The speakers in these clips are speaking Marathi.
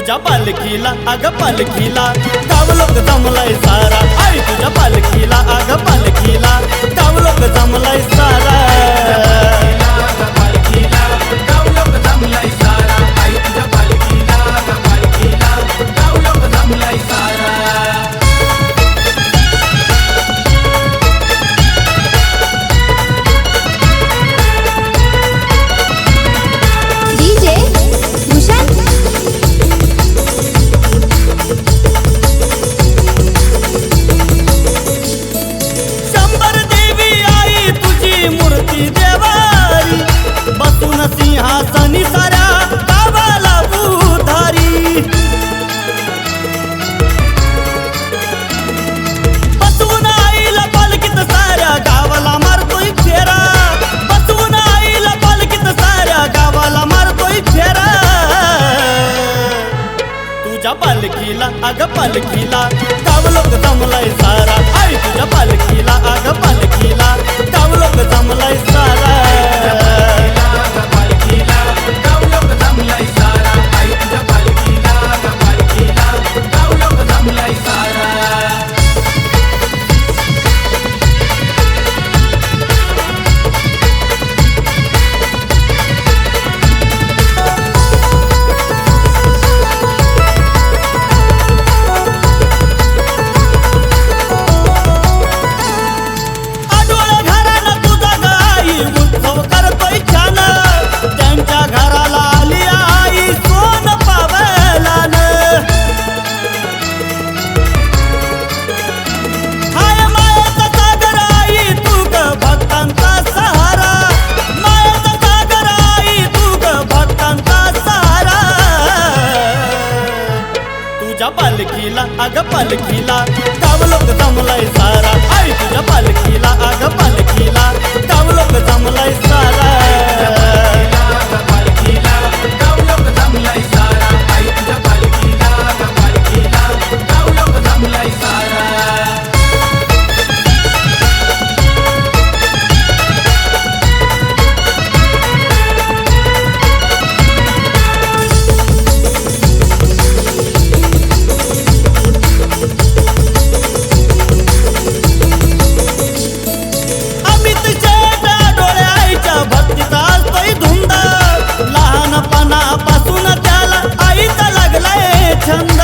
तुझ्या पालखीला अग पालखीला गाव लोक जमलाय सारा आई तुझ्या पालखीला अग पालखीला गाव लोक जमलाय सारा पालखीला गाव लोक जमलाय सारा आई तुझ्या पालखीला गाव लोक जमलाय सारा सिंहासनी साऱ्या गावाला उधारी बसवून आईला पालखीत साऱ्या गावाला मारतोय फेरा बसवून आईला पालखीत साऱ्या गावाला मारतोय फेरा तुझ्या पालखीला अग पालखीला गाव लोक जमलाय सारा आई तुझ्या पालखीला अग पालखीला गाव लोक जमलाय सारा गाव लोक जमलाय सारा आई तुझ्या पालखीला गाव लोक जमलाय सारा पालखीला अग पालखीला गाव लोक जमलाय सारा आई तुझ्या पालखीला अग पालखीला गाव लोक जमलाय सारा पालखीला गाव लोक जमलाय सारा आई तुझ्या पालखीला गाव लोक जमलाय सारा पासून त्याला आईचा लागलाय छंद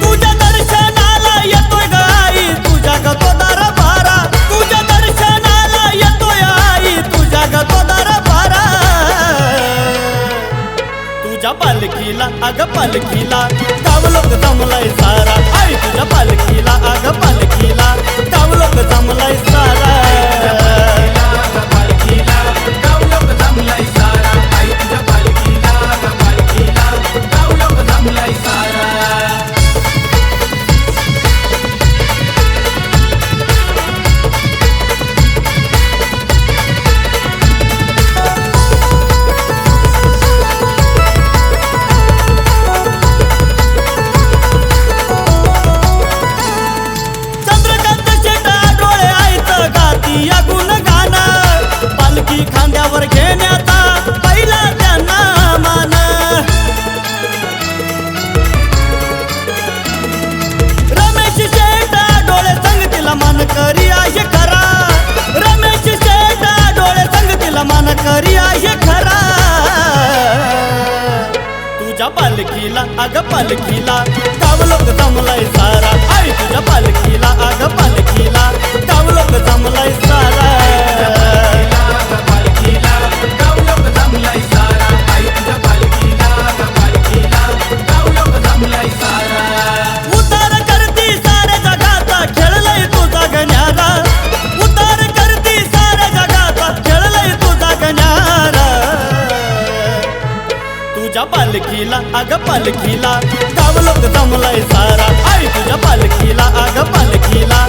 तुझ्या दर्शनाला येतोय ग आई तुझ्या ग तो दरबारा तुझ्या दर्शनाला येतोय आई तुझ्या ग तो दरबारा तुझ्या पालखीला अग पालखीला गाव लोक जमलाय सारा आई तुझ्या पालखीला अग पालखीला गाव लोक जमलाय सारा गाव लोक जमलाय सारा आई तुझ्या पालखीला गाव लोक जमलाय सारा चंद्रकांत शेटा डोळे आईचं गाती या गुण गाणं पालखी खांद्यावर घेण्याचा पहिला त्यांना मान रमेश शेटा डोळे संगतीला मान करी आहे खरा रमेश शेटा डोळे संगतीला मान करी आहे खरा तुझ्या पालखीला अग पालखीला गाव लोक जमलाय सारा आई तुझ्या पालखीला अग पालखीला गाव लोक जमलाय सारा गाव लोक जमलाय सारा आई तुझ्या पालखीला गाव लोक जमलाय सारा उतार करती साऱ्या जगाचा खेळलंय तुझा गण्यारा उतार करती साऱ्या जगाचा खेळलंय तुझा गण्यारा तुझ्या पालखीला अग पालखीला गाव लोक जमलाय सारा आई तुझ्या पालखीला अग पालखीला